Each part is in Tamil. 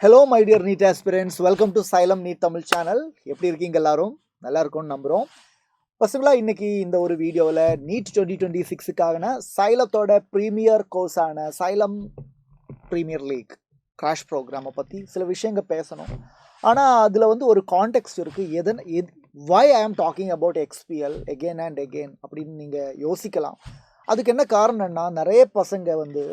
Hello my dear NEET aspirants, welcome to Xylem NEET Tamil channel. எப்படி இருக்கீங்க? எல்லாரும் நல்லா இருக்கும்னு நம்புகிறோம். பசங்களா, இன்னைக்கு இந்த ஒரு வீடியோவில் நீட் 2026க்கான சைலத்தோட ப்ரீமியர் கோர்ஸான சைலம் ப்ரீமியர் லீக் கிராஷ் ப்ரோக்ராமை பற்றி சில விஷயங்கள் பேசணும். ஆனால் அதில் வந்து ஒரு கான்டெக்ஸ்ட் இருக்குது. Why I am talking about XPL again and again அப்படின்னு நீங்கள் யோசிக்கலாம். அதுக்கு என்ன காரணம்னா, நிறைய பசங்க வந்து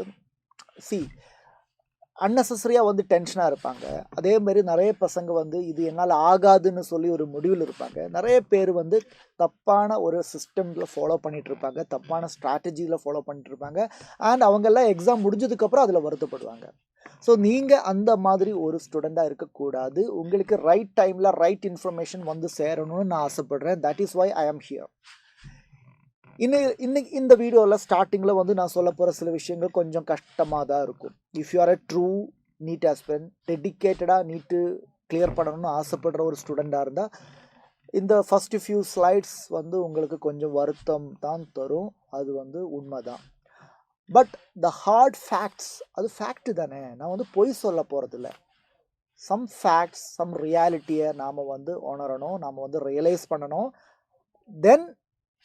அன்னெசரியாக வந்து டென்ஷனாக இருப்பாங்க. அதேமாரி நிறைய பசங்க வந்து இது என்னால் ஆகாதுன்னு சொல்லி ஒரு முடிவில் இருப்பாங்க. நிறைய பேர் வந்து தப்பான ஒரு சிஸ்டமில் ஃபாலோ பண்ணிகிட்ருப்பாங்க, தப்பான ஸ்ட்ராட்டஜியில் ஃபாலோ பண்ணிட்டுருப்பாங்க. அண்ட் அவங்கெல்லாம் எக்ஸாம் முடிஞ்சதுக்கப்புறம் அதில் வருத்தப்படுவாங்க. ஸோ நீங்கள் அந்த மாதிரி ஒரு ஸ்டூடெண்ட்டாக இருக்கக்கூடாது. உங்களுக்கு ரைட் டைமில் ரைட் இன்ஃபர்மேஷன் வந்து சேரணும்னு நான் ஆசைப்பட்றேன். தட் இஸ் வை ஐ ஆம் ஹியர். இன்னைக்கு இந்த வீடியோவில் ஸ்டார்டிங்கில் வந்து நான் சொல்ல போகிற சில விஷயங்கள் கொஞ்சம் கஷ்டமாக தான் இருக்கும். If you are a true NEET aspirant, டெடிக்கேட்டடாக நீட்டு கிளியர் பண்ணணும்னு ஆசைப்படுற ஒரு ஸ்டூடெண்ட்டாக இருந்தால் இந்த ஃபஸ்ட்டு ஃபியூ ஸ்லைட்ஸ் வந்து உங்களுக்கு கொஞ்சம் வருத்தம் தான் தரும். அது வந்து உண்மை தான். பட் த ஹார்ட் ஃபேக்ட்ஸ், அது ஃபேக்ட்டு தானே. நான் வந்து பொய் சொல்ல போகிறதில்ல. சம் ஃபேக்ட்ஸ், சம் ரியாலிட்டியை நாம் வந்து உணரணும், நாம் வந்து ரியலைஸ் பண்ணணும். தென்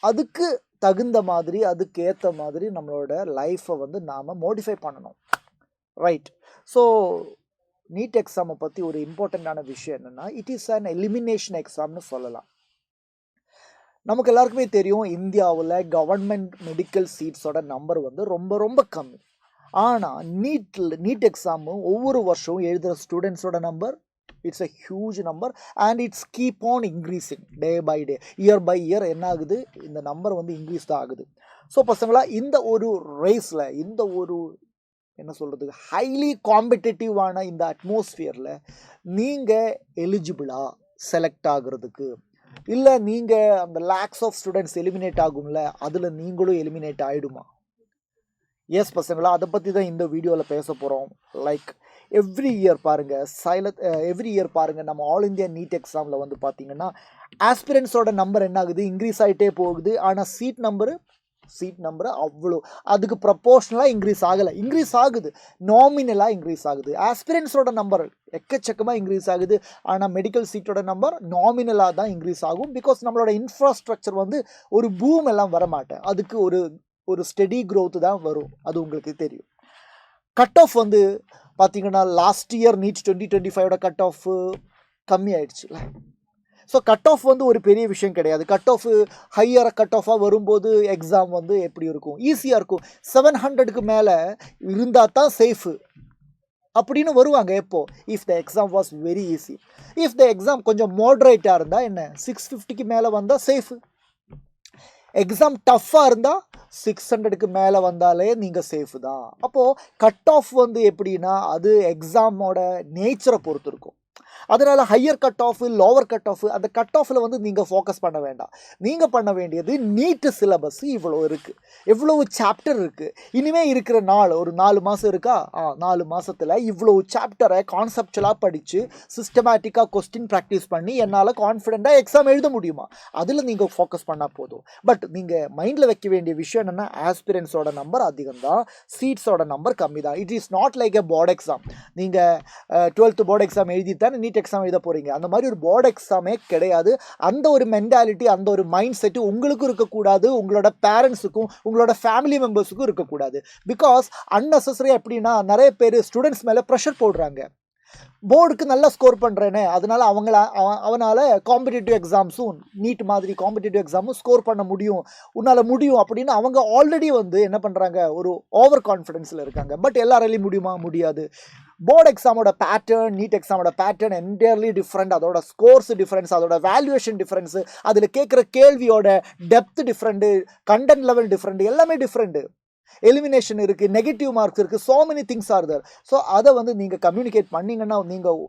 அதுக்கு தகுந்த மாதிரி, அதுக்கு ஏற்ற மாதிரி நம்மளோட லைஃப்பை வந்து நாம் மோடிஃபை பண்ணணும். ரைட். ஸோ நீட் எக்ஸாமை பற்றி ஒரு இம்பார்ட்டண்ட்டான விஷயம் என்னென்னா, இட் இஸ் அன் எலிமினேஷன் எக்ஸாம்னு சொல்லலாம். நமக்கு எல்லாருக்குமே தெரியும், இந்தியாவில் கவர்மெண்ட் மெடிக்கல் சீட்ஸோட நம்பர் வந்து ரொம்ப ரொம்ப கம்மி. ஆனால் நீட் எக்ஸாமு ஒவ்வொரு வருஷமும் எழுதுகிற ஸ்டூடெண்ட்ஸோட number, it's a huge number and it's keep on increasing day by day, year by year. என்ன ஆகுது, இந்த நம்பர் வந்து இன்க்ரீஸ் தான் ஆகுது. ஸோ பசங்களா, இந்த ஒரு ரேஸில், இந்த ஒரு என்ன சொல்கிறது, ஹைலி காம்படிட்டிவான இந்த அட்மாஸ்ஃபியரில் நீங்கள் எலிஜிபிளா செலக்ட் ஆகுறதுக்கு, இல்லை நீங்கள் அந்த லேக்ஸ் ஆஃப் ஸ்டூடெண்ட்ஸ் எலிமினேட் ஆகும்ல, அதில் நீங்களும் எலிமினேட் ஆகிடுமா? எஸ் பசங்களா, அதை பற்றி தான் இந்த வீடியோவில் பேச போகிறோம். லைக் எவ்ரி இயர் பாருங்கள், நம்ம ஆல் இந்தியா நீட் எக்ஸாமில் வந்து பார்த்தீங்கன்னா ஆஸ்பிரன்ஸோட நம்பர் என்ன ஆகுது, இன்க்ரீஸ் ஆகிட்டே போகுது. ஆனால் சீட் நம்பரு அவ்வளோ அதுக்கு ப்ரப்போர்ஷனலாக இன்க்ரீஸ் ஆகுது, நாமினலாக இன்க்ரீஸ் ஆகுது. ஆஸ்பிரன்ஸோட நம்பர் எக்கச்சக்கமாக இன்க்ரீஸ் ஆகுது. ஆனால் மெடிக்கல் சீட்டோட நம்பர் நாமினலாக தான் இன்க்ரீஸ் ஆகும். பிகாஸ் நம்மளோட இன்ஃப்ராஸ்ட்ரக்சர் வந்து ஒரு பூம் எல்லாம் வரமாட்டேன், அதுக்கு ஒரு ஸ்டெடி க்ரோத் தான் வரும். அது உங்களுக்கு தெரியும். கட் ஆஃப் வந்து பார்த்தீங்கன்னா last year NEET 2025 cut off கம்மி ஆயிடுச்சுல. ஸோ கட் ஆஃப் வந்து ஒரு பெரிய விஷயம் கிடையாது. கட் ஆஃப் ஹையர் கட் ஆஃபாக வரும்போது எக்ஸாம் வந்து எப்படி இருக்கும், ஈஸியாக இருக்கும். 700க்கு மேலே இருந்தால் தான் சேஃபு அப்படின்னு வருவாங்க. எப்போ, if the exam was very easy. If the exam கொஞ்சம் மாட்ரேட்டாக இருந்தால் என்ன, 650க்கு மேலே வந்தால் சேஃபு. எக்ஸாம் டஃப்பாக இருந்தால் 600க்கு மேலே வந்தாலே நீங்கள் சேஃபு தான். அப்போது கட் ஆஃப் வந்து எப்படின்னா, அது எக்ஸாமோட நேச்சரை பொறுத்து இருக்கும். அதனால் higher cut off, lower cut off, அந்த கட் ஆஃபில் வந்து நீங்கள் ஃபோக்கஸ் பண்ண வேண்டாம். நீங்கள் பண்ண வேண்டியது நீட்டு சிலபஸ் இவ்வளோ இருக்குது, எவ்வளவு சாப்டர் இருக்குது, இனிமேல் இருக்கிற ஒரு 4 மாதம் இருக்கா, 4 மாதத்தில் இவ்வளோ சாப்டரை கான்செப்டுவலாக படித்து சிஸ்டமேட்டிக்காக கொஸ்டின் ப்ராக்டிஸ் பண்ணி என்னால் கான்ஃபிடெண்ட்டாக எக்ஸாம் எழுத முடியுமா, அதில் நீங்கள் ஃபோக்கஸ் பண்ணால் போதும். பட் நீங்கள் மைண்டில் வைக்க வேண்டிய விஷயம் என்னென்னா, ஆஸ்பிரன்ஸோட நம்பர் அதிகம் தான், சீட்ஸோட நம்பர் கம்மி தான். It is not like a board exam. நீங்கள் 12th போர்டு எக்ஸாம் எழுதித்தானே நீட் எக்ஸாம் எழுத போகிறீங்க. அந்த மாதிரி ஒரு போர்டு எக்ஸாமே கிடையாது. அந்த ஒரு மென்டாலிட்டி, அந்த ஒரு மைண்ட் செட்டு உங்களுக்கும் இருக்கக்கூடாது, உங்களோட பேரண்ட்ஸுக்கும் உங்களோட ஃபேமிலி மெம்பர்ஸுக்கும் இருக்கக்கூடாது. பிகாஸ் அன்னெசரியாக எப்படின்னா, நிறைய பேர் ஸ்டூடெண்ட்ஸ் மேலே ப்ரெஷர் போடுறாங்க. போர்டுக்கு நல்லா ஸ்கோர் பண்ணுறேனே, அதனால் அவனால் காம்படிட்டிவ் எக்ஸாம்ஸும் நீட் மாதிரி காம்படிட்டிவ் எக்ஸாமும் ஸ்கோர் பண்ண முடியும், உன்னால் முடியும் அப்படின்னு அவங்க ஆல்ரெடி வந்து என்ன பண்ணுறாங்க, ஒரு ஓவர் கான்ஃபிடென்ஸில் இருக்காங்க. பட் எல்லாராலையும் முடியாது. போர்டு எக்ஸாமோட பேட்டர்ன், நீட் எக்ஸாமோட பேட்டர்ன் என்டையர்லி டிஃப்ரெண்ட். அதோட ஸ்கோர்ஸ் டிஃப்ரென்ஸ், அதோட வேல்யூவேஷன் டிஃப்ரென்ஸு, அதில் கேட்குற கேள்வியோட depth different, content level different, எல்லாமே டிஃப்ரெண்ட்டு. எலிமினேஷன் இருக்குது, நெகட்டிவ் மார்க்ஸ் இருக்குது, so many things are there. ஸோ அதை வந்து நீங்கள் கம்யூனிகேட் பண்ணிங்கன்னா நீங்கள்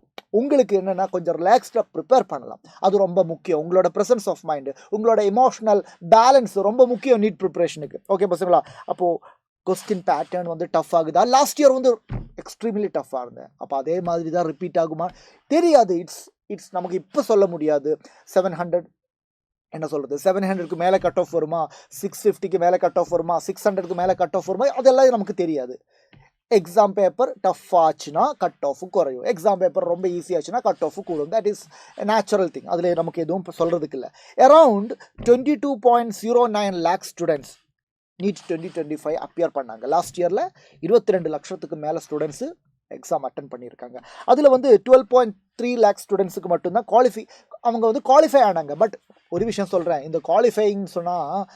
உங்களுக்கு என்னென்னா கொஞ்சம் ரிலாக்ஸ்டாக ப்ரிப்பேர் பண்ணலாம். அது ரொம்ப முக்கியம். உங்களோட ப்ரெசன்ஸ் ஆஃப் மைண்டு, உங்களோட எமோஷ்னல் பேலன்ஸ் ரொம்ப முக்கியம் நீட் ப்ரிப்ரேஷனுக்கு. ஓகே பசங்களா, அப்போது கொஸ்டின் பேட்டர்ன் வந்து டஃப் ஆகுதா? லாஸ்ட் இயர் வந்து எக்ஸ்ட்ரீம்லி டஃப்பாக இருந்தேன். அப்போ அதே மாதிரி தான் ரிப்பீட் ஆகுமா தெரியாது. இட்ஸ் நமக்கு இப்போ சொல்ல முடியாது. 700 என்ன சொல்கிறது, 700க்கு மேலே கட் ஆஃப் வருமா, 650க்கு மேலே கட் ஆஃப் வருமா, 600க்கு மேலே கட் ஆஃப் வருமா, அதெல்லாம் நமக்கு தெரியாது. எக்ஸாம் பேப்பர் டஃப் ஆச்சுன்னா கட் ஆஃப் குறையும், எக்ஸாம் பேப்பர் ரொம்ப ஈஸி ஆச்சுன்னா கட் ஆஃப் கூடும். That is natural thing. அதில் நமக்கு எதுவும் சொல்கிறதுக்கு இல்லை. Around 22.09 lakh students NEET 2025 appear பண்ணாங்க. லாஸ்ட் இயரில் 22 லட்சத்துக்கு மேலே ஸ்டூடெண்ட்ஸு எக்ஸாம் அட்டன் பண்ணியிருக்காங்க. அதில் வந்து 12.3 lakh ஸ்டூடெண்ட்ஸுக்கு மட்டும்தான் அவங்க வந்து குவாலிஃபை ஆனாங்க. பட் ஒரு விஷயம் சொல்கிறேன், இந்த குவாலிஃபைன்னு சொன்னால்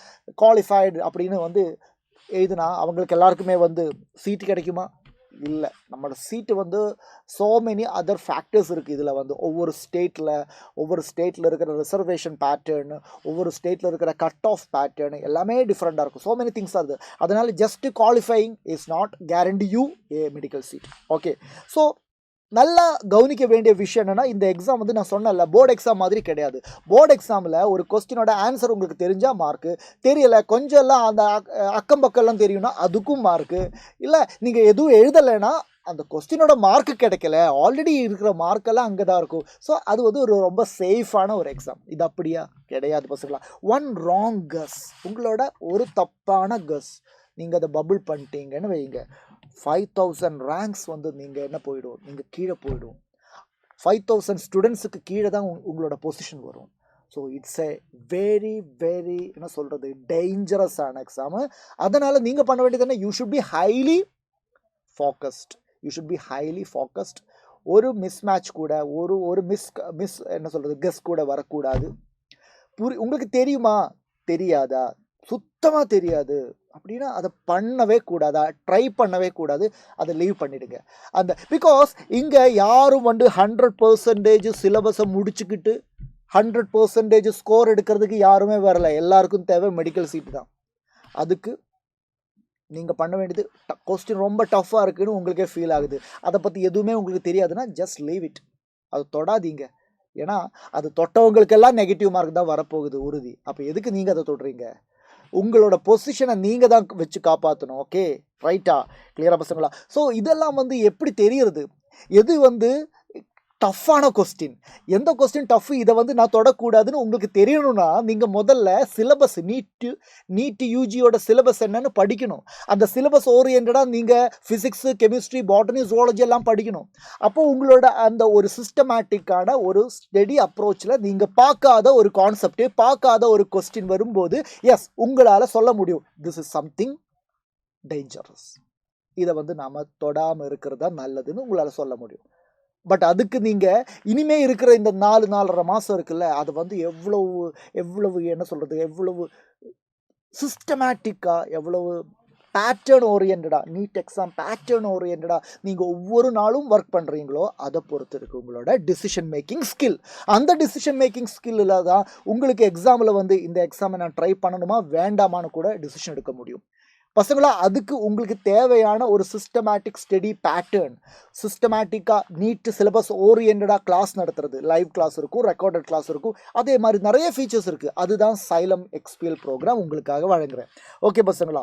குவாலிஃபைடு அப்படின்னு வந்து எழுதுனா அவங்களுக்கு எல்லாருக்குமே வந்து சீட்டு கிடைக்குமா? இல்லை. நம்மளோட சீட்டு வந்து ஸோ மெனி அதர் ஃபேக்டர்ஸ் இருக்குது. இதில் வந்து ஒவ்வொரு ஸ்டேட்டில் இருக்கிற ரிசர்வேஷன் பேட்டர்னு, ஒவ்வொரு ஸ்டேட்டில் இருக்கிற கட் ஆஃப் பேட்டர்னு எல்லாமே டிஃப்ரெண்ட்டாக இருக்கும். ஸோ மெனி திங்ஸ் அது. அதனால் just qualifying is not guarantee you a medical seat. Okay, so நல்லா கவனிக்க வேண்டிய விஷயம் என்னென்னா, இந்த எக்ஸாம் வந்து நான் சொன்னேன்ல, போர்டு எக்ஸாம் மாதிரி கிடையாது. போர்டு எக்ஸாமில் ஒரு கொஸ்டினோட ஆன்சர் உங்களுக்கு தெரிஞ்சால் மார்க்கு, தெரியலை கொஞ்சம் எல்லாம் அந்த அக்கம் பக்கம்லாம் தெரியும்னா அதுக்கும் மார்க்கு, இல்லை நீங்கள் எதுவும் எழுதலைன்னா அந்த கொஸ்டினோட மார்க்கு கிடைக்கல, ஆல்ரெடி இருக்கிற மார்க்கெல்லாம் அங்கே தான் இருக்கும். ஸோ அது வந்து ஒரு ரொம்ப சேஃபான ஒரு எக்ஸாம். இது அப்படியா? கிடையாது பசங்களா. ஒன் ராங் கஸ், உங்களோட ஒரு தப்பான கஸ், நீங்கள் அதை பபுள் பண்ணிட்டீங்கன்னு வைங்க, 5000 ரேங்க்ஸ் வந்து நீங்கள் என்ன போயிடும், நீங்கள் கீழே போயிடும். 5000 ஸ்டூடெண்ட்ஸுக்கு கீழே தான் உங்களோட பொசிஷன் வரும். So it's a very very என்ன சொல்கிறது டேஞ்சரஸான எக்ஸாமு. அதனால் நீங்கள் பண்ண வேண்டியது என்ன, you should be highly focused. ஒரு மிஸ் மேட்ச் கூட, ஒரு மிஸ் என்ன சொல்கிறது கெஸ் கூட வரக்கூடாது. உங்களுக்கு தெரியுமா தெரியாதா, சுத்தமாக தெரியாது அப்படின்னா அதை பண்ணவே கூடாதா, ட்ரை பண்ணவே கூடாது, அதை லீவ் பண்ணிவிடுங்க. பிகாஸ் இங்கே யாரும் வந்து 100% சிலபஸை முடிச்சுக்கிட்டு 100% ஸ்கோர் எடுக்கிறதுக்கு யாருமே வரல. எல்லாருக்கும் தேவை மெடிக்கல் சீட்டு தான். அதுக்கு நீங்கள் பண்ண வேண்டியது, கொஸ்டின் ரொம்ப டஃப்பாக இருக்குதுன்னு உங்களுக்கே ஃபீல் ஆகுது, அதை பற்றி எதுவுமே உங்களுக்கு தெரியாதுன்னா ஜஸ்ட் லீவ் இட். அது தொடாதீங்க. ஏன்னா அது தொட்டவங்களுக்கெல்லாம் நெகட்டிவ் மார்க் தான் வரப்போகுது உறுதி. அப்போ எதுக்கு நீங்கள் அதை தொடுறீங்க? உங்களோட பொசிஷனை நீங்கள் தான் வச்சு காப்பாற்றணும். ஓகே, ரைட்டா? கிளியரா பசங்களா? ஸோ இதெல்லாம் வந்து எப்படி தெரியுறது, எது வந்து டஃப்பான கொஸ்டின், எந்த கொஸ்டின் டஃப்பு, இதை வந்து நான் தொடக்கூடாதுன்னு உங்களுக்கு தெரியணும்னா நீங்கள் முதல்ல சிலபஸ் நீட்டு யூஜியோட சிலபஸ் என்னன்னு படிக்கணும். அந்த சிலபஸ் ஓரியன்டாக நீங்கள் ஃபிசிக்ஸு, கெமிஸ்ட்ரி, பாட்டனி, ஜுவாலஜி எல்லாம் படிக்கணும். அப்போது உங்களோட அந்த ஒரு சிஸ்டமேட்டிக்கான ஒரு ஸ்டடி அப்ரோச்சில் நீங்கள் பார்க்காத ஒரு கான்செப்டு, பார்க்காத ஒரு கொஸ்டின் வரும்போது எஸ் உங்களால் சொல்ல முடியும், திஸ் இஸ் சம்திங் டேஞ்சரஸ், இதை வந்து நாம் தொடாமல் இருக்கிறதா நல்லதுன்னு உங்களால் சொல்ல முடியும். பட் அதுக்கு நீங்கள் இனிமே இருக்கிற இந்த 4-4.5 மாதம் இருக்குல்ல, அது வந்து எவ்வளவு என்ன சொல்கிறது, எவ்வளவு சிஸ்டமேட்டிக்காக, எவ்வளவு பேட்டர்ன் ஓரியன்டாக, நீட் எக்ஸாம் பேட்டர்ன் ஓரியன்டாக நீங்கள் ஒவ்வொரு நாளும் ஒர்க் பண்ணுறீங்களோ அதை பொறுத்து இருக்குது உங்களோட டிசிஷன் மேக்கிங் ஸ்கில். அந்த டிசிஷன் மேக்கிங் ஸ்கில்லில் தான் உங்களுக்கு எக்ஸாமில் வந்து இந்த எக்ஸாமை நான் ட்ரை பண்ணணுமா வேண்டாமான்னு கூட டிசிஷன் எடுக்க முடியும். பசங்களா, அதுக்கு உங்களுக்கு தேவையான ஒரு சிஸ்டமேட்டிக் ஸ்டடி பேட்டர்ன், சிஸ்டமேட்டிக்காக நீட் சிலபஸ் ஓரியன்டாக கிளாஸ் நடத்துறது, லைவ் கிளாஸ் இருக்கும், ரெக்கார்டட் கிளாஸ் இருக்கும், அதே மாதிரி நிறைய ஃபீச்சர்ஸ் இருக்குது. அதுதான் சைலம் எக்ஸ்பிஎல் ப்ரோக்ராம் உங்களுக்காக வழங்குறேன். ஓகே பசங்களா,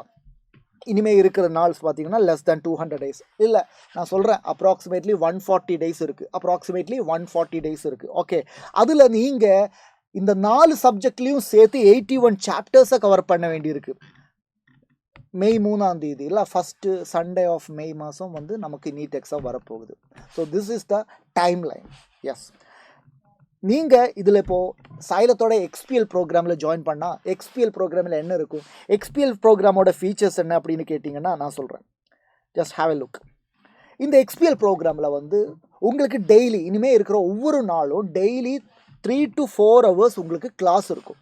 இனிமேல் இருக்கிற நாள்ஸ் பார்த்தீங்கன்னா லெஸ் தேன் 200 days இல்லை, நான் சொல்கிறேன் அப்ராக்சிமேட்லி 140 days இருக்குது. ஓகே, அதில் நீங்கள் இந்த 4 சப்ஜெக்ட்லேயும் சேர்த்து 81 சாப்டர்ஸை கவர் பண்ண வேண்டியிருக்கு. மே 3 இல்லை, ஃபஸ்ட்டு சண்டே ஆஃப் மே மாதம் வந்து நமக்கு நீட் எக்ஸாம் வரப்போகுது. So this is the timeline. Yes, நீங்கள் இதில் இப்போது சைலத்தோட எக்ஸ்பிஎல் ப்ரோக்ராமில் ஜாயின் பண்ணால் எக்ஸ்பிஎல் ப்ரோக்ராமில் என்ன இருக்கும், எக்ஸ்பிஎல் ப்ரோக்ராமோட ஃபீச்சர்ஸ் என்ன அப்படின்னு கேட்டிங்கன்னா நான் சொல்கிறேன். Just have a look. இந்த எக்ஸ்பிஎல் ப்ரோக்ராமில் வந்து உங்களுக்கு டெய்லி இனிமேல் இருக்கிற ஒவ்வொரு நாளும் டெய்லி 3 to 4 hours உங்களுக்கு கிளாஸ் இருக்கும்.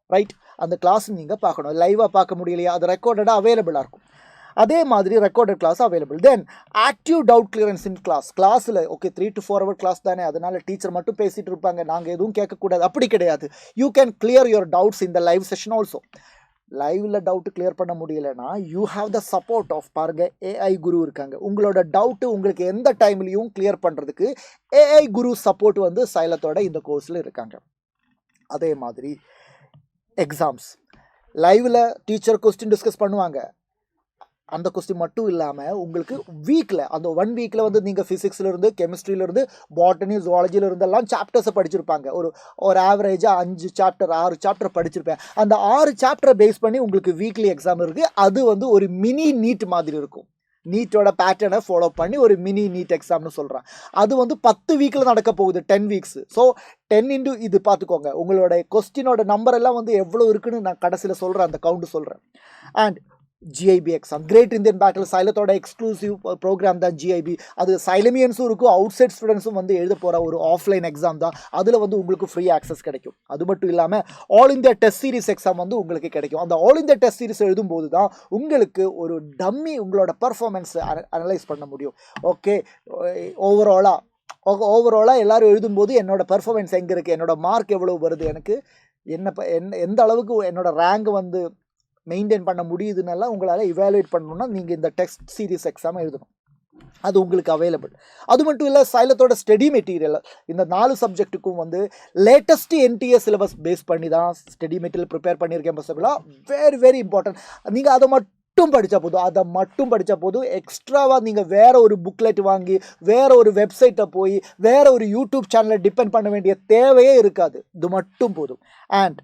ரைட், அந்த கிளாஸ் நீங்கள் பார்க்கணும். லைவாக பார்க்க முடியலையா, அது ரெக்கார்டடாக அவைலபிளாக இருக்கும். அதே மாதிரி ரெக்கார்டட் கிளாஸ் அவைலபிள். தென் ஆக்டிவ் டவுட் கிளியரன்ஸ் இன் கிளாஸில் ஓகே 3 to 4 hour கிளாஸ் தானே, அதனால் டீச்சர் மட்டும் பேசிகிட்டு இருப்பாங்க, நாங்கள் எதுவும் கேட்கக்கூடாது, அப்படி கிடையாது. You can clear your doubts in the live session also. லைவில் டவுட்டு கிளியர் பண்ண முடியலைன்னா you have the support of பாருங்கள் ஏஐ குரு இருக்காங்க. உங்களோட டவுட்டு உங்களுக்கு எந்த டைம்லையும் கிளியர் பண்ணுறதுக்கு ஏஐ குரு சப்போர்ட் வந்து சைலத்தோட இந்த கோர்ஸில் இருக்காங்க. அதே மாதிரி எக்ஸாம்ஸ் லைவில் டீச்சர் கொஸ்டின் டிஸ்கஸ் பண்ணுவாங்க. அந்த கொஸ்டின் மட்டும் இல்லாமல் உங்களுக்கு வீக்கில் அந்த 1 வீக்கில் வந்து நீங்கள் ஃபிசிக்ஸ்லேருந்து, கெமிஸ்ட்ரியிலேருந்து, பாட்டனி, ஜுவாலஜியில் இருந்தெல்லாம் சாப்டர்ஸை படிச்சிருப்பாங்க. ஒரு ஆவரேஜாக 5 சாப்டர் 6 சாப்டர் படிச்சிருப்பேன். அந்த 6 சாப்டரை பேஸ் பண்ணி உங்களுக்கு வீக்லி எக்ஸாம் இருக்குது. அது வந்து ஒரு மினி நீட் மாதிரி இருக்கும். நீட்டோட பேட்டர்னை ஃபாலோ பண்ணி ஒரு மினி நீட் எக்ஸாம்னு சொல்கிறேன். அது வந்து 10 வீக்கில் நடக்க போகுது, 10 வீக்ஸ். ஸோ 10 இன்டு இது பார்த்துக்கோங்க, உங்களோட கொஸ்டினோட நம்பர் எல்லாம் வந்து எவ்வளோ இருக்குன்னு நான் கடைசியில் சொல்கிறேன், அந்த கவுண்ட் சொல்கிறேன். And GIB exam, great Indian battle சைலத்தோட எக்ஸ்க்ளூசிவ் ப்ரோக்ராம் தான் GIB. அது சைலமியன்ஸும் இருக்கும், அவுட் சைட் ஸ்டூடெண்ட்ஸும் வந்து எழுத போகிற ஒரு ஆஃப்லைன் எக்ஸாம் தான். அதில் வந்து உங்களுக்கு ஃப்ரீ ஆக்சஸ் கிடைக்கும். அது மட்டும் இல்லாமல் all India test series exam வந்து உங்களுக்கு கிடைக்கும். அந்த ஆல் இந்தியா டெஸ்ட் சீரிஸ் எழுதும்போது தான் உங்களுக்கு ஒரு டம்மி உங்களோட பர்ஃபார்மன்ஸை அனலைஸ் பண்ண முடியும். ஓகே, ஓவராலாக எல்லோரும் எழுதும்போது என்னோடய பர்ஃபார்மன்ஸ் எங்கே இருக்குது, என்னோடய மார்க் எவ்வளோ வருது, எனக்கு எந்த அளவுக்கு என்னோட ரேங்க் வந்து மெயின்டைன் பண்ண முடியுதுன்னெல்லாம் உங்களால் இவாலுவேட் பண்ணணும்னா நீங்கள் இந்த டெஸ்ட் சீரிஸ் எக்ஸாம் எழுதணும். அது உங்களுக்கு அவைலபிள். அது மட்டும் இல்லை, சைலத்தோட ஸ்டடி மெட்டீரியல் இந்த 4 சப்ஜெக்ட்டுக்கும் வந்து லேட்டஸ்ட்டு NTA சிலபஸ் பேஸ் பண்ணி தான் ஸ்டடி மெட்டீரியல் ப்ரிப்பேர் பண்ணியிருக்கேன் பசங்களா. Very very important. நீங்கள் அதை மட்டும் படித்தா போதும். எக்ஸ்ட்ராவாக நீங்கள் வேறு ஒரு புக்லெட் வாங்கி வேறு ஒரு வெப்சைட்டை போய் வேறு ஒரு யூடியூப் சேனலை டிபெண்ட் பண்ண வேண்டிய தேவையே இருக்காது. இது மட்டும் போதும். And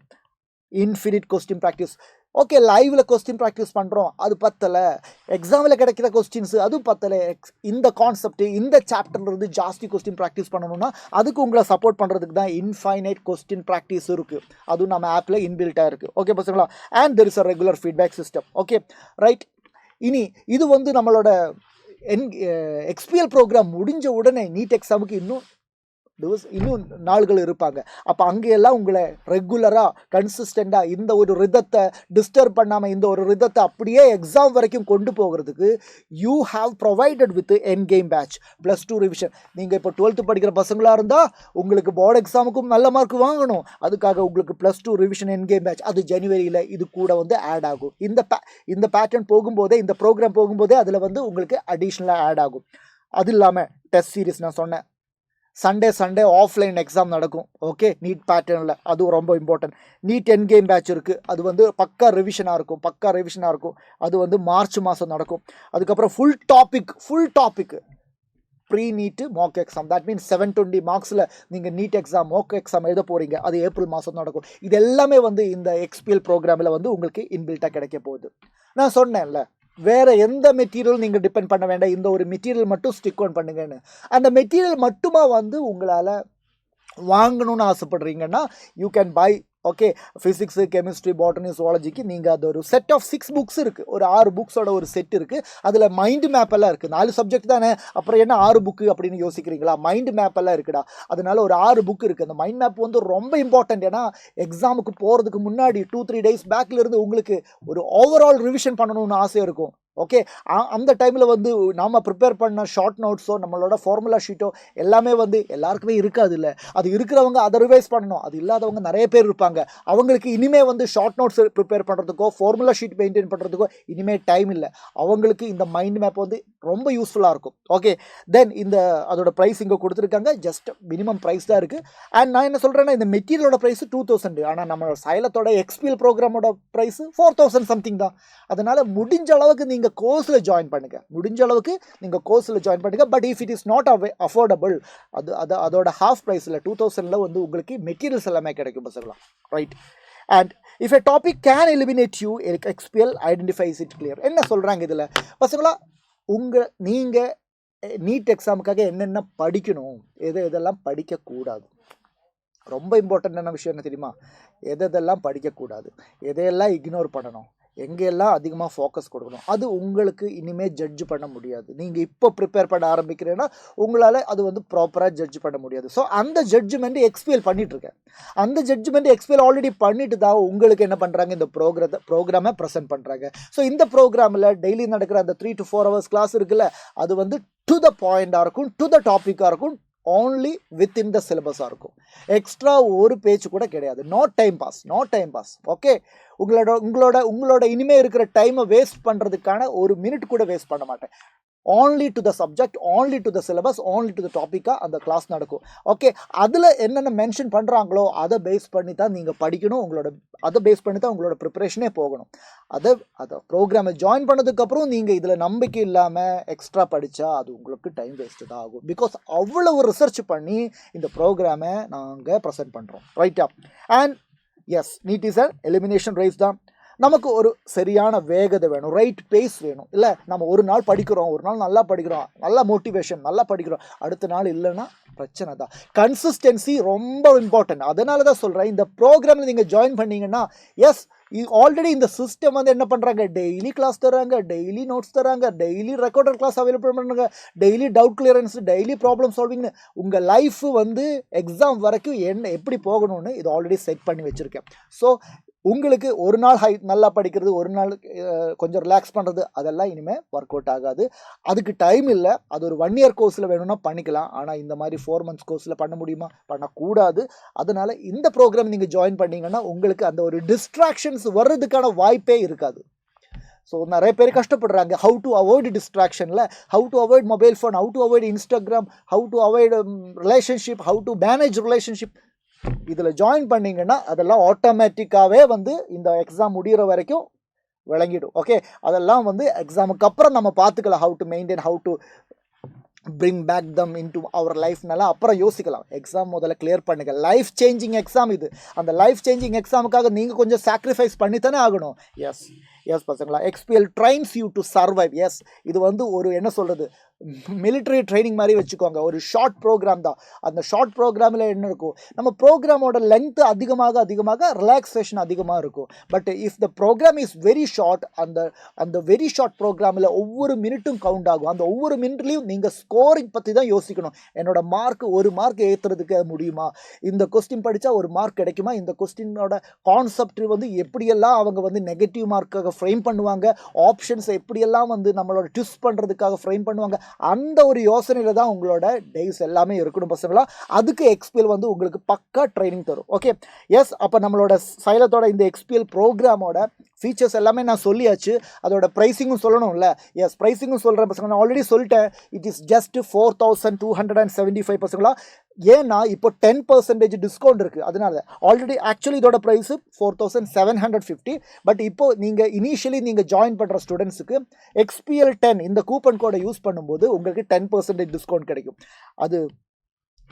infinite question practice. Okay, லைவில் கொஸ்டின் ப்ராக்டிஸ் பண்ணுறோம், அது பத்தலை. எக்ஸாமில் கிடைக்கிற கொஸ்டின்ஸு அதுவும் பத்தலை. இந்த கான்செப்ட் இந்த சாப்டர்லேருந்து ஜாஸ்தி கொஸ்டின் ப்ராக்டிஸ் பண்ணணும்னா அதுக்கு உங்களை சப்போர்ட் பண்ணுறதுக்கு தான் இன்ஃபைனைட் கொஸ்டின் ப்ராக்டிஸ் இருக்குது. அதுவும் நம்ம ஆப்பில் இன்பில்ட்டாக இருக்குது. ஓகே பசங்களா. And there is a regular feedback system. Okay right. இனி இது வந்து நம்மளோட XPL ப்ரோக்ராம் முடிஞ்ச உடனே நீட் எக்ஸாமுக்கு இன்னும் நாள்கள் இருப்பாங்க. அப்போ அங்கெல்லாம் உங்களை ரெகுலராக கன்சிஸ்டண்டாக இந்த ஒரு ரிதத்தை டிஸ்டர்ப் பண்ணாமல் இந்த ஒரு ரிதத்தை அப்படியே எக்ஸாம் வரைக்கும் கொண்டு போகிறதுக்கு you have provided with an game batch +2 revision. நீங்கள் இப்போ 12th படிக்கிற பசங்களாக இருந்தால் உங்களுக்கு போர்டு எக்ஸாமுக்கும் நல்ல மார்க் வாங்கணும். அதுக்காக உங்களுக்கு +2 ரிவிஷன் என் கேம் பேட்ச் அது ஜனவரியில் இது கூட வந்து ஆட் ஆகும். இந்த பேட்டர்ன் போகும்போதே, இந்த ப்ரோக்ராம் போகும்போதே அதில் வந்து உங்களுக்கு அடிஷ்னலாக ஆட் ஆகும். அது இல்லாமல் டெஸ்ட் சீரிஸ் நான் சொன்னேன், சண்டே ஆஃப்லைன் எக்ஸாம் நடக்கும். ஓகே, நீட் பேட்டர்னில் அதுவும் ரொம்ப இம்பார்ட்டன்ட். நீட் என் கேம் பேட்ச் இருக்குது, அது வந்து பக்கா ரிவிஷனாக இருக்கும். அது வந்து மார்ச் மாதம் நடக்கும். அதுக்கப்புறம் full topic pre NEET mock exam. That means 720 மார்க்ஸில் நீங்கள் நீட் எக்ஸாம் மாக் எக்ஸாம் எழுத போகிறீங்க. அது ஏப்ரல் மாதம் நடக்கும். இது எல்லாமே வந்து இந்த XPL ப்ரோக்ராமில் வந்து உங்களுக்கு இன்பில்ட்டாக கிடைக்க போகுது. நான் சொன்னேன்ல, வேறு எந்த மெட்டீரியல் நீங்கள் டிபெண்ட் பண்ண வேண்டாம், இந்த ஒரு மெட்டீரியல் மட்டும் ஸ்டிக் ஆன் பண்ணுங்கன்னு. அந்த மெட்டீரியல் மட்டுமா வந்து உங்களால் வாங்கணும்னு ஆசைப்படுறீங்கன்னா you can buy. Okay, physics, chemistry, botany, ஜுவாலஜிக்கு நீங்கள் அது ஒரு செட் ஆஃப் 6 புக்ஸ் இருக்குது. ஒரு 6 புக்ஸோட ஒரு செட் இருக்குது. அதில் மைண்டு மேப் எல்லாம் இருக்குது. 4 சப்ஜெக்ட் தானே, அப்புறம் என்ன 6 புக்கு அப்படின்னு யோசிக்கிறீங்களா? மைண்டு மேப் எல்லாம் இருக்குடா. அதனால ஒரு 6 புக் இருக்குது. அந்த மைண்ட் மேப் வந்து ரொம்ப இம்பார்ட்டன்ட். ஏன்னா எக்ஸாமுக்கு போகிறதுக்கு முன்னாடி 2-3 டேஸ் பேக்லேருந்து உங்களுக்கு ஒரு ஓவரால் ரிவிஷன் பண்ணணும்னு ஆசை இருக்கும். ஓகே, அந்த டைமில் வந்து நாம் ப்ரிப்பேர் பண்ண ஷார்ட் நோட்ஸோ நம்மளோட ஃபார்முலா ஷீட்டோ எல்லாமே வந்து எல்லாருக்குமே இருக்காது. இல்லை, அது இருக்கிறவங்க அதை ரிவைஸ் பண்ணணும். அது இல்லாதவங்க நிறைய பேர் இருப்பாங்க. அவங்களுக்கு இனிமேல் வந்து ஷார்ட் நோட்ஸ் ப்ரிப்பேர் பண்ணுறதுக்கோ ஃபார்முலா ஷீட் மெயின்டைன் பண்ணுறதுக்கோ இனிமேல் டைம் இல்லை. அவங்களுக்கு இந்த மைண்ட் மேப் வந்து ரொம்ப யூஸ்ஃபுல்லாக இருக்கும். ஓகே, தென் அதோட ப்ரைஸ் இங்கே கொடுத்துருக்காங்க. ஜஸ்ட் மினிமம் ப்ரைஸ் தான் இருக்குது. அண்ட் நான் என்ன சொல்கிறேன்னா, இந்த மெட்டீரியலோட ப்ரைஸ் 2000. ஆனால் நம்மளோட சைலத்தோட XPL ப்ரோக்ராமோட ப்ரைஸ் 4000 சம்திங் தான். அதனால் முடிஞ்ச அளவுக்கு நீங்கள் கோர்ஸில் ஜாயின் பண்ணுங்கள். But if it is not affordable, அதோட ஹாஃப் ப்ரைஸில் 2000 வந்து உங்களுக்கு மெட்டீரியல்ஸ் எல்லாமே கிடைக்கும் பசங்களா. Right. And if a topic can eliminate you, XPL identifies it clear. என்ன சொல்கிறாங்க இதில் பசங்களா? நீங்கள் நீட் எக்ஸாமுக்காக என்னென்ன படிக்கணும், எதெல்லாம் படிக்கக்கூடாது. ரொம்ப இம்பார்ட்டண்ட்டான விஷயம் என்ன தெரியுமா? எதெல்லாம் படிக்கக்கூடாது, எதையெல்லாம் இக்னோர் பண்ணணும், எங்கெல்லாம் அதிகமாக ஃபோக்கஸ் கொடுக்கணும், அது உங்களுக்கு இனிமேல் ஜட்ஜ் பண்ண முடியாது. நீங்கள் இப்போ ப்ரிப்பேர் பண்ண ஆரம்பிக்கிறேன்னா உங்களால் அது வந்து ப்ராப்பராக ஜட்ஜ் பண்ண முடியாது. ஸோ அந்த ஜட்ஜ்மெண்ட்டு XPL பண்ணிகிட்ருக்கேன். அந்த ஜட்ஜ்மெண்ட்டு XPL ஆல்ரெடி பண்ணிட்டு தான் உங்களுக்கு என்ன பண்ணுறாங்க, இந்த ப்ரோக்ராமை ப்ரெசென்ட் பண்ணுறாங்க. ஸோ இந்த ப்ரோக்ராமில் டெய்லி நடக்கிற அந்த 3 to 4 hours கிளாஸ் இருக்குல்ல, அது வந்து டு த பாயிண்டாக இருக்கும், டு த டாப்பிக்காக இருக்கும், only within the syllabus இருக்கும். எக்ஸ்ட்ரா ஒரு பேச்சு கூட கிடையாது. No time pass. ஓகே, உங்களோட இனிமே இருக்கிற டைமை வேஸ்ட் பண்ணுறதுக்கான ஒரு மினிட் கூட வேஸ்ட் பண்ண மாட்டேன். only to the subject, only to the syllabus, only to the topic-ஆ அந்த கிளாஸ் நடக்கும். ஓகே, அதில் என்னென்ன மென்ஷன் பண்ணுறாங்களோ அதை பேஸ் பண்ணி தான் நீங்கள் படிக்கணும். அதை பேஸ் பண்ணி தான் உங்களோட ப்ரிப்பரேஷனே போகணும். அதை ப்ரோக்ராமை ஜாயின் பண்ணதுக்கப்புறம் நீங்கள் இதில் நம்பிக்கை இல்லாமல் எக்ஸ்ட்ரா படித்தா அது உங்களுக்கு டைம் வேஸ்ட்டு தான் ஆகும். பிகாஸ் அவ்வளவு ரிசர்ச் பண்ணி இந்த ப்ரோக்ராமை நாங்கள் ப்ரெசென்ட் பண்ணுறோம். ரைட்டா? And yes, NEET is an elimination race தான். நமக்கு ஒரு சரியான வேகத்தை வேணும், ரைட் பேஸ் வேணும். இல்லை நம்ம ஒரு நாள் படிக்கிறோம், ஒரு நாள் நல்லா படிக்கிறோம், நல்ல மோட்டிவேஷன், நல்லா படிக்கிறோம், அடுத்த நாள் இல்லைன்னா பிரச்சனை தான். கன்சிஸ்டன்சி ரொம்ப இம்பார்ட்டன்ட். அதனால தான் சொல்கிறேன், இந்த ப்ரோக்ராமில் நீங்கள் ஜாயின் பண்ணீங்கன்னா எஸ் ஆல்ரெடி இந்த சிஸ்டம் வந்து என்ன பண்ணுறாங்க, டெய்லி கிளாஸ் தராங்க, டெய்லி நோட்ஸ் தராங்க, டெய்லி ரெக்கார்டட் கிளாஸ் அவைலபிள் பண்ணுறாங்க, daily doubt clearance, daily problem சால்விங்னு உங்கள் லைஃப் வந்து எக்ஸாம் வரைக்கும் என்ன எப்படி போகணும்னு இது ஆல்ரெடி செட் பண்ணி வச்சுருக்கேன். ஸோ உங்களுக்கு ஒரு நாள் நல்லா படிக்கிறது, ஒரு நாள் கொஞ்சம் ரிலாக்ஸ் பண்ணுறது, அதெல்லாம் இனிமேல் ஒர்க் அவுட் ஆகாது. அதுக்கு டைம் இல்லை. அது ஒரு 1 year கோர்ஸில் வேணும்னா பண்ணிக்கலாம். ஆனால் இந்த மாதிரி 4 months கோர்ஸில் பண்ண முடியுமா? பண்ணக்கூடாது. அதனால் இந்த ப்ரோக்ராம் நீங்கள் ஜாயின் பண்ணிங்கன்னா உங்களுக்கு அந்த ஒரு டிஸ்ட்ராக்ஷன்ஸ் வர்றதுக்கான வாய்ப்பே இருக்காது. ஸோ நிறைய பேர் கஷ்டப்படுறாங்க, ஹவு டு அவாய்ட் டிஸ்ட்ராக்ஷனில், how to avoid mobile phone, how to avoid Instagram, how to avoid relationship, how to manage relationship. இதில் ஜாயின் பண்ணிங்கன்னா அதெல்லாம் ஆட்டோமேட்டிக்காகவே வந்து இந்த எக்ஸாம் முடிகிற வரைக்கும் விளங்கிடும். ஓகே, அதெல்லாம் வந்து எக்ஸாமுக்கு அப்புறம் நம்ம பார்த்துக்கலாம், how to maintain, how to bring back them in to our லைஃப்னால அப்புறம் யோசிக்கலாம். எக்ஸாம் முதல்ல கிளியர் பண்ணுங்கள். லைஃப் சேஞ்சிங் எக்ஸாம் இது. அந்த லைஃப் சேஞ்சிங் எக்ஸாமுக்காக நீங்கள் கொஞ்சம் சாக்ரிஃபைஸ் பண்ணித்தானே ஆகணும். எஸ் பசங்களா, XPL trains you to survive. Yes, இது வந்து ஒரு என்ன சொல்கிறது, மிலிட்ரி ட்ரைனிங் மாதிரி வச்சுக்கோங்க. ஒரு ஷார்ட் ப்ரோக்ராம் தான். அந்த ஷார்ட் ப்ரோக்ராமில் என்ன இருக்கும், நம்ம ப்ரோக்ராமோட லென்த்து அதிகமாக ரிலாக்ஸேஷன் அதிகமாக இருக்கும். But if the program is very short, அந்த வெரி ஷார்ட் ப்ரோக்ராமில் ஒவ்வொரு மினிட்டும் கவுண்ட் ஆகும். அந்த ஒவ்வொரு மினிட்லேயும் நீங்கள் ஸ்கோரிங் பற்றி தான் யோசிக்கணும். என்னோட மார்க், ஒரு மார்க் ஏற்றுறதுக்கு முடியுமா, இந்த கொஸ்டின் படித்தா ஒரு மார்க் கிடைக்குமா, இந்த கொஸ்டினோட கான்செப்ட் வந்து எப்படியெல்லாம் அவங்க வந்து நெகட்டிவ் மார்க்காக ஃப்ரேம் பண்ணுவாங்க, ஆப்ஷன்ஸை எப்படியெல்லாம் வந்து நம்மளோட ட்விஸ்ட் பண்ணுறதுக்காக ஃப்ரேம் பண்ணுவாங்க, அந்த ஒரு யோசனையில் தான் உங்களோட டேஸ் எல்லாமே இருக்கணும் பசங்களா. அதுக்கு எக்ஸ்பிஎல் வந்து உங்களுக்கு பக்கா ட்ரைனிங் தரும். Okay, yes. அப்போ நம்மளோட சைலத்தோட இந்த எக்ஸ்பிஎல் ப்ரோக்ராமோட ஃபீச்சர்ஸ் எல்லாமே நான் சொல்லியாச்சு. அதோட ப்ரைஸிங்கும் சொல்லணும்ல. எஸ், ப்ரைஸிங்கும் சொல்கிறேன் பசங்க. நான் ஆல்ரெடி சொல்லிட்டேன், இட் இஸ் ஜஸ்ட் 4275 பசங்களா. ஏன்னா இப்போ 10% டிஸ்கவுண்ட் இருக்குது. அதனால ஆல்ரெடி ஆக்சுவலி இதோட ப்ரைஸு 4750. பட் இப்போ நீங்கள் இனிஷியலி நீங்கள் ஜாயின் பண்ணுற ஸ்டூடெண்ட்ஸுக்கு எக்ஸ்பிஎல் 10 இந்த கூப்பன் கோடை யூஸ் பண்ணும்போது உங்களுக்கு 10% டிஸ்கவுண்ட் கிடைக்கும். அது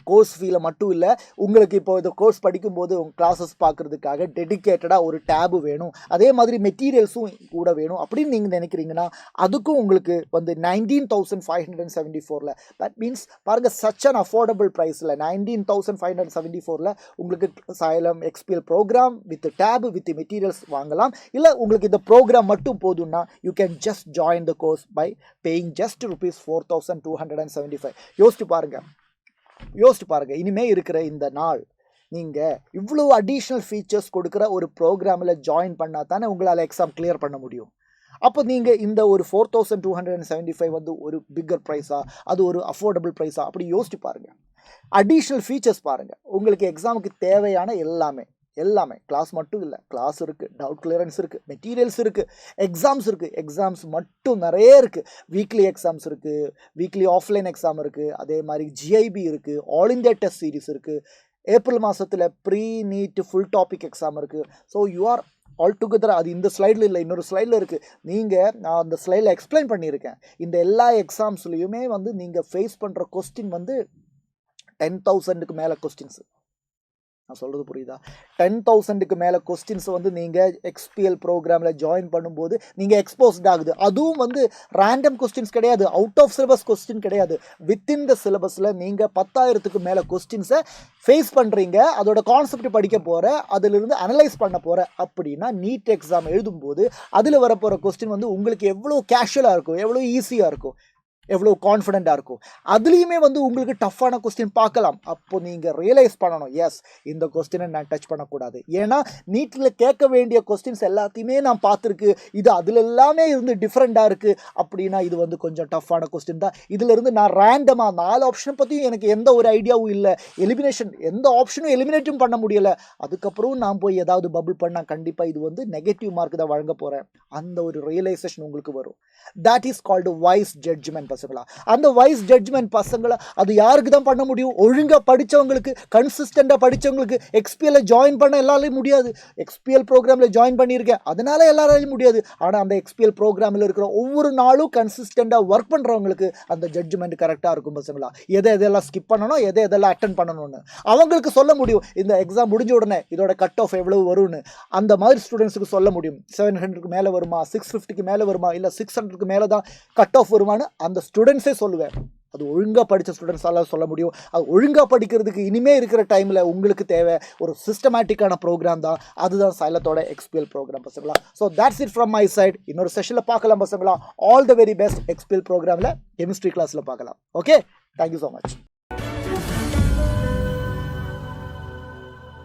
கோர்ஸ் ஃபீலை மட்டும் இல்லை, உங்களுக்கு இப்போ இந்த கோர்ஸ் படிக்கும்போது உங்கள் கிளாஸஸ் பார்க்குறதுக்காக டெடிக்கேட்டடாக ஒரு டேபு வேணும், அதே மாதிரி மெட்டீரியல்ஸும் கூட வேணும் அப்படின்னு நீங்கள் நினைக்கிறீங்கன்னா அதுக்கும் உங்களுக்கு வந்து 19,574. தட் மீன்ஸ் பாருங்கள், சச் அன் அஃபோர்டபுள் ப்ரைஸில் 19,574 உங்களுக்கு Xylem XPL program with tab with materials வாங்கலாம். இல்லை உங்களுக்கு இந்த ப்ரோக்ராம் மட்டும் போதும்னா you can just join the course by paying just ₹4,275. யோசிச்சு பாருங்கள். இனிமேல் இருக்கிற இந்த நாள் நீங்கள் இவ்வளோ அடிஷ்னல் ஃபீச்சர்ஸ் கொடுக்குற ஒரு ப்ரோக்ராமில் ஜாயின் பண்ணால் தானே உங்களால் எக்ஸாம் கிளியர் பண்ண முடியும். அப்போ நீங்கள் இந்த ஒரு 4275 வந்து ஒரு பிக்கர் ப்ரைஸா, அது ஒரு அஃபோர்டபுள் ப்ரைஸா, அப்படி யோசிச்சு பாருங்கள். அடிஷ்னல் ஃபீச்சர்ஸ் பாருங்கள். உங்களுக்கு எக்ஸாமுக்கு தேவையான எல்லாமே கிளாஸ் மட்டும் இல்லை, கிளாஸ் இருக்குது, டவுட் கிளியரன்ஸ் இருக்குது, மெட்டீரியல்ஸ் இருக்குது, எக்ஸாம்ஸ் இருக்குது. எக்ஸாம்ஸ் மட்டும் நிறைய இருக்குது. வீக்லி எக்ஸாம்ஸ் இருக்குது, வீக்லி ஆஃப்லைன் எக்ஸாம் இருக்குது, அதே மாதிரி ஜிஐபி இருக்குது, ஆல் இந்தியா டெஸ்ட் சீரிஸ் இருக்குது, ஏப்ரல் மாதத்தில் pre NEET full topic exam இருக்குது. So you are all together. அது இந்த ஸ்லைடில் இல்லை, இன்னொரு ஸ்லைடில் இருக்குது. நான் அந்த ஸ்லைடில் எக்ஸ்பிளைன் பண்ணியிருக்கேன். இந்த எல்லா எக்ஸாம்ஸ்லையுமே வந்து நீங்கள் ஃபேஸ் பண்ணுற கொஸ்டின் வந்து 10,000க்கு மேலே கொஸ்டின்ஸு. நான் சொல்கிறது புரியுதா? 10,000க்கு மேலே கொஸ்டின்ஸ் வந்து நீங்கள் எக்ஸ்பிஎல் ப்ரோக்ராமில் ஜாயின் பண்ணும்போது நீங்கள் எக்ஸ்போஸ்ட் ஆகுது. அதுவும் வந்து ரேண்டம் கொஸ்டின்ஸ் கிடையாது, அவுட் ஆஃப் சிலபஸ் கொஸ்டின் கிடையாது. வித்தின் த சிலபஸில் நீங்கள் 10,000க்கு மேலே கொஸ்டின்ஸை ஃபேஸ் பண்ணுறீங்க. அதோட கான்செப்ட் படிக்க போகிற, அதிலிருந்து அனலைஸ் பண்ண போகிற. அப்படின்னா நீட் எக்ஸாம் எழுதும்போது அதில் வரப்போகிற கொஸ்டின் வந்து உங்களுக்கு எவ்வளோ கேஷுவலாக இருக்கும், எவ்வளோ ஈஸியாக இருக்கும், எவ்வளோ கான்ஃபிடென்ட்டாக இருக்கும். அதுலேயுமே வந்து உங்களுக்கு டஃப்பான கொஸ்டின் பார்க்கலாம். அப்போது நீங்கள் ரியலைஸ் பண்ணணும், எஸ் இந்த கொஸ்டினை நான் டச் பண்ணக்கூடாது. ஏன்னா நீட்டில் கேட்க வேண்டிய கொஸ்டின்ஸ் எல்லாத்தையுமே நான் பார்த்துருக்கு, இது அதில் எல்லாமே இருந்து டிஃப்ரெண்ட்டாக இருக்குது. அப்படின்னா இது வந்து கொஞ்சம் டஃப்பான கொஸ்டின் தான். இதிலிருந்து நான் ரேண்டமாக 4 ஆப்ஷனை பற்றியும் எனக்கு எந்த ஒரு ஐடியாவும் இல்லை, எலிமினேஷன் எந்த ஆப்ஷனும் எலிமினேட்டும் பண்ண முடியலை. அதுக்கப்புறம் நான் போய் ஏதாவது பபிள் பண்ணால் கண்டிப்பாக இது வந்து நெகட்டிவ் மார்க் தான் வழங்க போகிறேன். அந்த ஒரு ரியலைசேஷன் உங்களுக்கு வரும். That is called wise judgement. பசங்களா. அந்த வைஸ் ஜட்ஜ்மெண்ட் பசங்களை அது யாருக்கு தான் பண்ண முடியும்? ஒழுங்காக படித்தவங்களுக்கு, கன்சிஸ்டண்டாக படித்தவங்களுக்கு. எக்ஸ்பிஎல்ல ஜாயின் பண்ண எல்லாரையும் முடியாது. எக்ஸ்பிஎல் ப்ரோக்ராமில் ஜாயின் பண்ணியிருக்கேன், அதனால எல்லாராலையும் முடியாது. ஆனால் அந்த எக்ஸ்பிஎல் ப்ரோக்ராமில் இருக்கிற ஒவ்வொரு நாளும் கன்சிஸ்டண்டாக ஒர்க் பண்ணுறவங்களுக்கு அந்த ஜட்ஜ்மெண்ட் கரெக்டாக இருக்கும் பசங்களா. எதெல்லாம் ஸ்கிப் பண்ணணும், எதெல்லாம் அட்டன் பண்ணணும்னு அவங்களுக்கு சொல்ல முடியும். இந்த எக்ஸாம் முடிஞ்ச உடனே இதோட கட் ஆஃப் எவ்வளவு வரும்னு அந்த மாதிரி ஸ்டூடெண்ட்ஸுக்கு சொல்ல முடியும். 700க்கு மேலே வருமா, 650க்கு மேலே வருமா, இல்லை 600க்கு மேலே தான் கட் ஆஃப் வருமானு அந்த ஸ்டூடெண்ட்ஸே சொல்லுவேன். அது ஒழுங்காக படித்த ஸ்டூடெண்ட்ஸால் சொல்ல முடியும். அது ஒழுங்காக படிக்கிறதுக்கு இனிமேல் இருக்கிற டைமில் உங்களுக்கு தேவை ஒரு சிஸ்டமேட்டிக்கான ப்ரோக்ராம் தான். அதுதான் சைலத்தோட எக்ஸ்பிஎல் ப்ரோக்ராம் பசங்களா. So that's it from my side. இன்னொரு செஷனில் பார்க்கலாம் பசங்களா. All the very best. XPL ப்ரோக்ராமில் கெமிஸ்ட்ரி கிளாஸில் பார்க்கலாம். Okay, thank you so much.